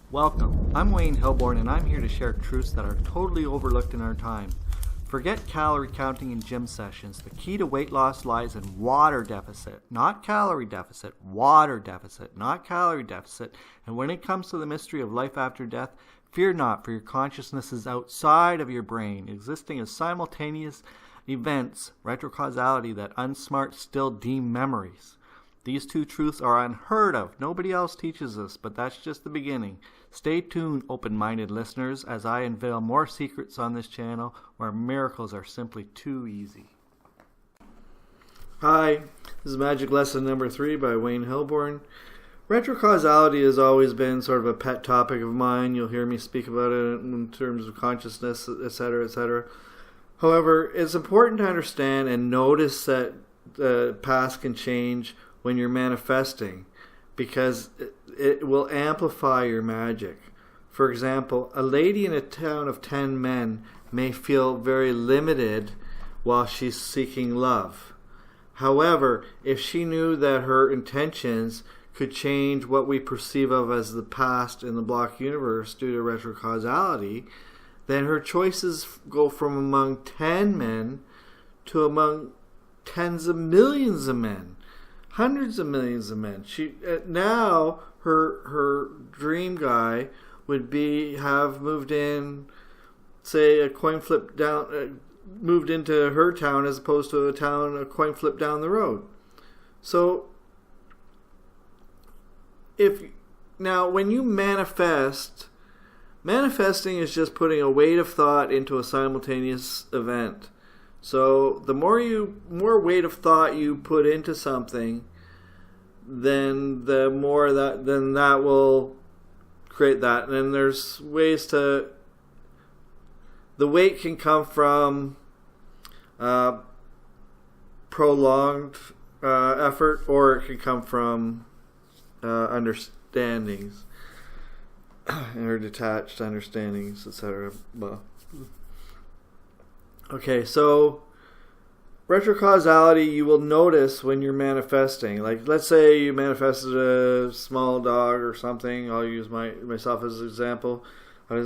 Welcome, I'm Wayne Hilborn and I'm here to share truths that are totally overlooked in our time. Forget calorie counting and gym sessions. The key to weight loss lies in water deficit, not calorie deficit. Water deficit, not calorie deficit. And when it comes to the mystery of life after death, fear not, for your consciousness is outside of your brain, existing as simultaneous events, retrocausality that unsmart still deem memories. These two truths are unheard of. Nobody else teaches this, but that's just the beginning. Stay tuned, open-minded listeners, as I unveil more secrets on this channel where miracles are simply too easy. Hi, this is Magic Lesson number 3 by Wayne Hilborn. Retrocausality has always been sort of a pet topic of mine. You'll hear me speak about it in terms of consciousness, etc., etc. However, it's important to understand and notice that the past can change when you're manifesting, because it will amplify your magic. For example, a lady in a town of 10 men may feel very limited while she's seeking love. However, if she knew that her intentions could change what we perceive of as the past in the block universe due to retrocausality, then her choices go from among 10 men to among tens of millions of men. Hundreds of millions of men. She now her dream guy would have moved in, say a coin flip down, moved into her town as opposed to a coin flip down the road. So when you manifesting is just putting a weight of thought into a simultaneous event. So the more weight of thought you put into something, then that will create that. And then there's ways the weight can come from prolonged effort, or it can come from understandings or detached understandings, etc. Well, okay, so retrocausality you will notice when you're manifesting. Like, let's say you manifested a small dog or something. I'll use myself as an example. I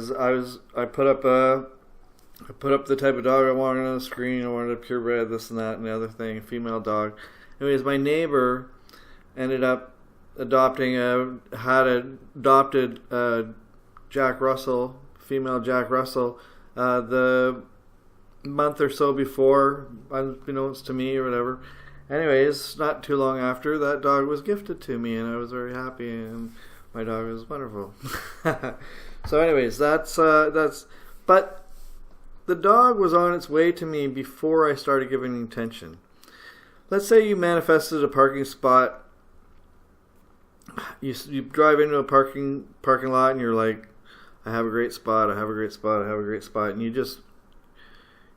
put up the type of dog I wanted on the screen. I wanted a purebred, this and that and the other thing, a female dog. Anyways, my neighbor ended up adopted Jack Russell, female Jack Russell, the month or so before, unbeknownst to me or whatever. Anyways, not too long after, that dog was gifted to me, and I was very happy, and my dog was wonderful. So anyways, but the dog was on its way to me before I started giving attention. Let's say you manifested a parking spot. You drive into a parking lot and you're like, I have a great spot, I have a great spot, I have a great spot, and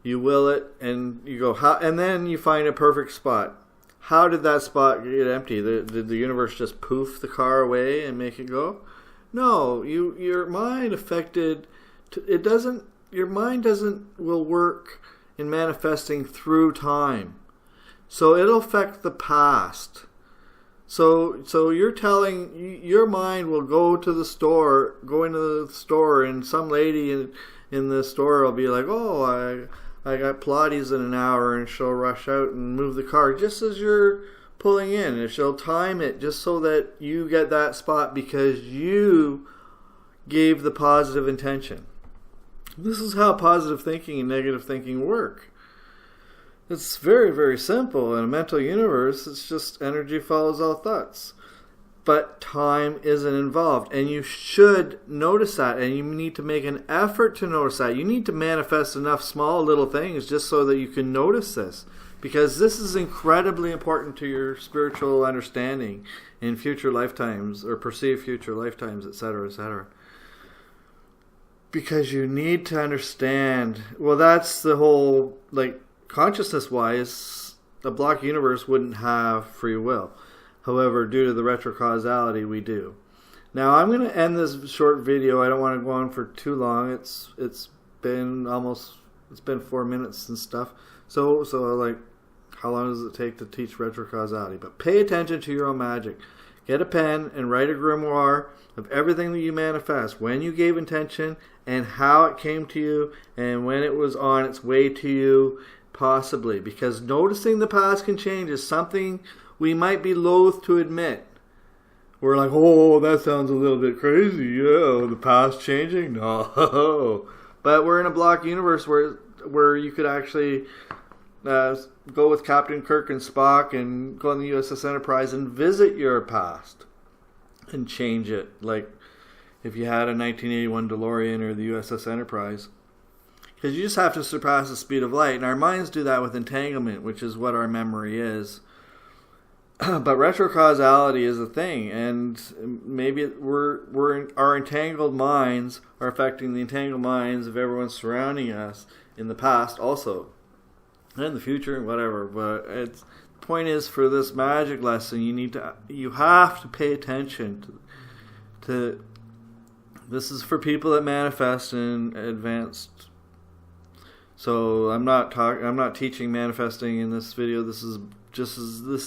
you will it, and you go, and then you find a perfect spot. How did that spot get empty? Did the universe just poof the car away and make it go? No, your mind will work in manifesting through time. So it'll affect the past. So you're telling, your mind will go into the store, and some lady in the store will be like, oh, I got Pilates in an hour, and she'll rush out and move the car just as you're pulling in, and she'll time it just so that you get that spot because you gave the positive intention. This is how positive thinking and negative thinking work. It's very, very simple. In a mental universe, it's just energy follows all thoughts. But time isn't involved, and you should notice that, and you need to make an effort to notice that. You need to manifest enough small little things just so that you can notice this, because this is incredibly important to your spiritual understanding in future lifetimes, or perceived future lifetimes, etc., etc. Because you need to understand, well, that's the whole, consciousness-wise, the block universe wouldn't have free will. However, due to the retrocausality, we do. Now, I'm going to end this short video. I don't want to go on for too long. It's been 4 minutes and stuff. So how long does it take to teach retrocausality? But pay attention to your own magic. Get a pen and write a grimoire of everything that you manifest, when you gave intention and how it came to you and when it was on its way to you, possibly. Because noticing the past can change is something we might be loath to admit. We're like, oh, that sounds a little bit crazy. Yeah, the past changing? No. But we're in a block universe where you could actually go with Captain Kirk and Spock and go on the USS Enterprise and visit your past and change it. Like if you had a 1981 DeLorean or the USS Enterprise. Because you just have to surpass the speed of light. And our minds do that with entanglement, which is what our memory is. But retrocausality is a thing, and maybe our entangled minds are affecting the entangled minds of everyone surrounding us in the past also, and in the future, whatever. But the point is, for this magic lesson, you have to pay attention to this is for people that manifest in advanced. So I'm not teaching manifesting in this video. This is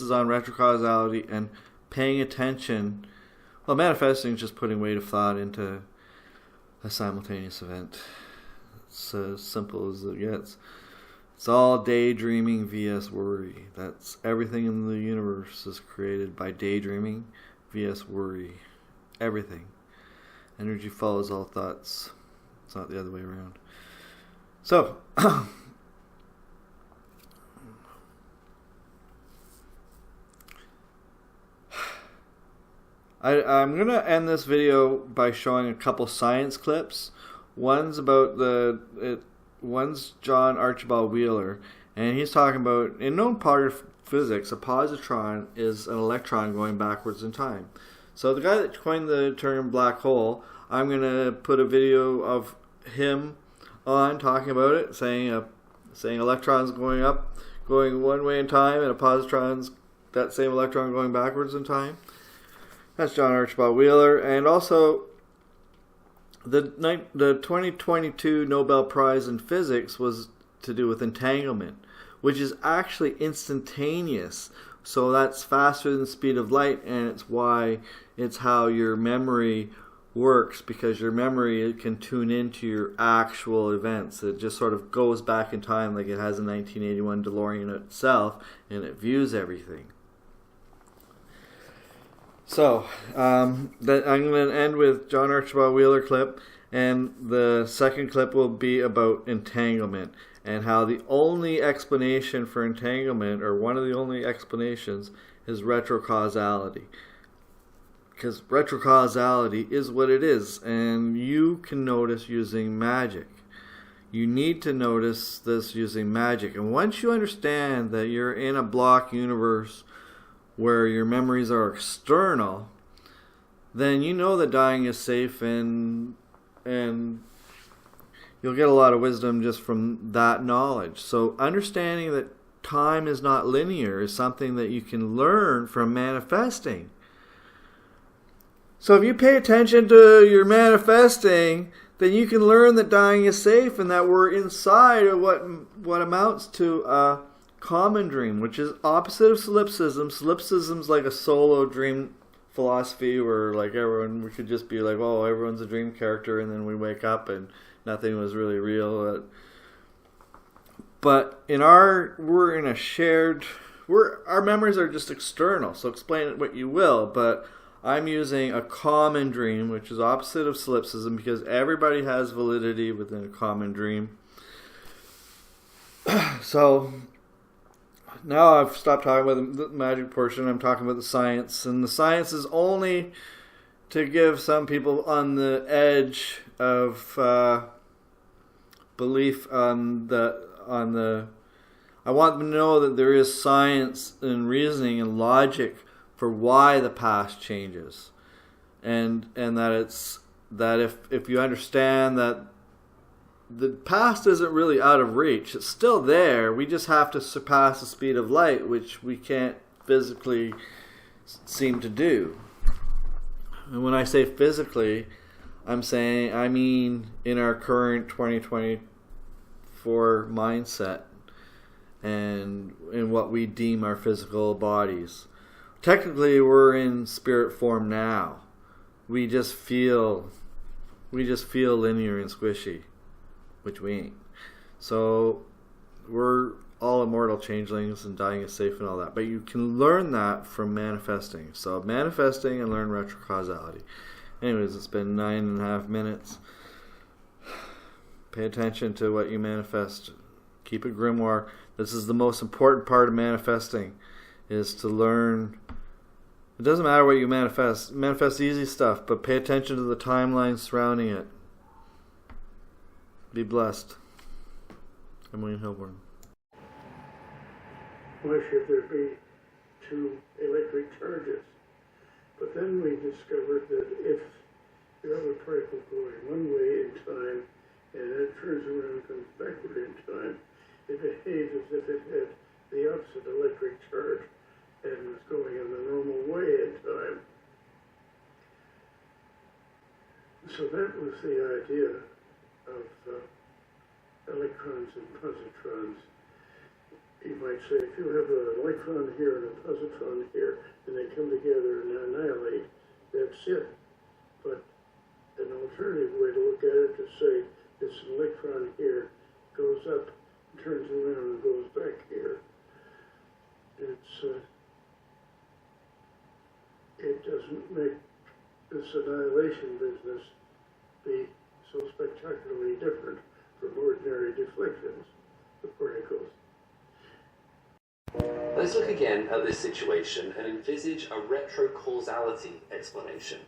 on retrocausality and paying attention. Well, manifesting is just putting weight of thought into a simultaneous event. It's as simple as it gets. It's all daydreaming vs worry. That's everything in the universe is created by daydreaming vs worry. Everything. Energy follows all thoughts. It's not the other way around. So, I'm going to end this video by showing a couple science clips. One's John Archibald Wheeler, and he's talking about, in known part of physics, a positron is an electron going backwards in time. So the guy that coined the term black hole, I'm going to put a video of him on talking about it, saying electrons going up, going one way in time, and a positron's that same electron going backwards in time. That's John Archibald Wheeler. And also, the 2022 Nobel Prize in Physics was to do with entanglement, which is actually instantaneous. So that's faster than the speed of light, and it's how your memory works, because your memory can tune into your actual events. It just sort of goes back in time like it has a 1981 DeLorean itself, and it views everything. So, I'm going to end with John Archibald Wheeler clip, and the second clip will be about entanglement, and how the only explanation for entanglement, or one of the only explanations, is retrocausality. Because retrocausality is what it is, and you can notice using magic. You need to notice this using magic. And once you understand that you're in a block universe where your memories are external, then you know that dying is safe, and you'll get a lot of wisdom just from that knowledge. So understanding that time is not linear is something that you can learn from manifesting. So if you pay attention to your manifesting, then you can learn that dying is safe, and that we're inside of what amounts to a common dream, which is opposite of solipsism. Solipsism's like a solo dream philosophy where like we could just be like, oh, everyone's a dream character, and then we wake up and nothing was really real. But we're in a shared, our memories are just external, so explain it what you will, but I'm using a common dream, which is opposite of solipsism, because everybody has validity within a common dream. So now I've stopped talking about the magic portion. I'm talking about the science, and the science is only to give some people on the edge of belief on the. I want them to know that there is science and reasoning and logic for why the past changes, and that if you understand that the past isn't really out of reach, it's still there. We just have to surpass the speed of light, which we can't physically seem to do. And when I say physically, I mean in our current 2024 mindset and in what we deem our physical bodies. technically we're in spirit form now. We just feel linear and squishy, which we ain't. So we're all immortal changelings and dying is safe and all that. But you can learn that from manifesting. So manifesting and learn retrocausality. Anyways, it's been 9.5 minutes. Pay attention to what you manifest. Keep it grimoire. This is the most important part of manifesting, is to learn. It doesn't matter what you manifest. Manifest easy stuff, but pay attention to the timeline surrounding it. Be blessed. I'm Wayne Hilborn. Why should there be two electric charges? But then we discovered that if you have a particle going one way in time and it turns around and comes backward in time, it behaves as if it had the opposite electric charge and was going in the normal way in time. So that was the idea of electrons and positrons. You might say, if you have an electron here and a positron here, and they come together and annihilate, that's it. But an alternative way to look at it is to say, this electron here goes up, turns around, and goes back here. It doesn't make this annihilation business be so spectacularly different from ordinary deflections of particles. Let's look again at this situation and envisage a retrocausality explanation.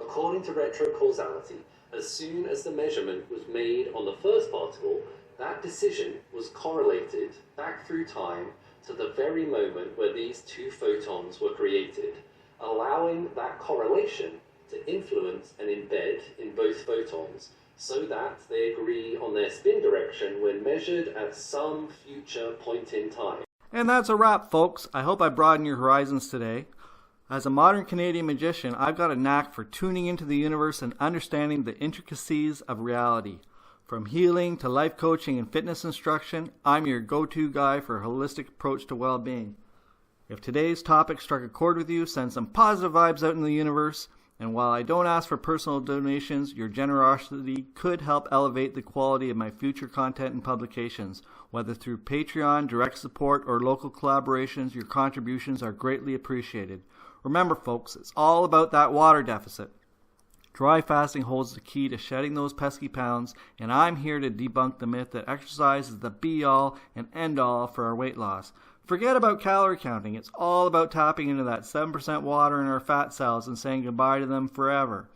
According to retrocausality, as soon as the measurement was made on the first particle, that decision was correlated back through time to the very moment where these two photons were created, allowing that correlation to influence and embed in both photons so that they agree on their spin direction when measured at some future point in time. And that's a wrap, folks. I hope I broadened your horizons today. As a modern Canadian magician, I've got a knack for tuning into the universe and understanding the intricacies of reality. From healing to life coaching and fitness instruction, I'm your go-to guy for a holistic approach to well-being. If today's topic struck a chord with you, send some positive vibes out in the universe. And while I don't ask for personal donations, your generosity could help elevate the quality of my future content and publications. Whether through Patreon, direct support, or local collaborations, your contributions are greatly appreciated. Remember, folks, it's all about that water deficit. Dry fasting holds the key to shedding those pesky pounds, and I'm here to debunk the myth that exercise is the be-all and end-all for our weight loss. Forget about calorie counting. It's all about tapping into that 7% water in our fat cells and saying goodbye to them forever.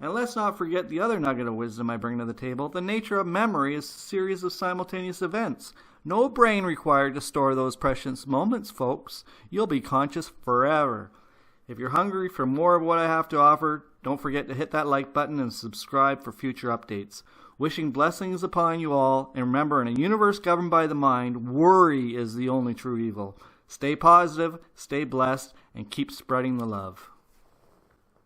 And let's not forget the other nugget of wisdom I bring to the table. The nature of memory is a series of simultaneous events. No brain required to store those precious moments, folks. You'll be conscious forever. If you're hungry for more of what I have to offer, don't forget to hit that like button and subscribe for future updates. Wishing blessings upon you all, and remember, in a universe governed by the mind, worry is the only true evil. Stay positive, stay blessed, and keep spreading the love.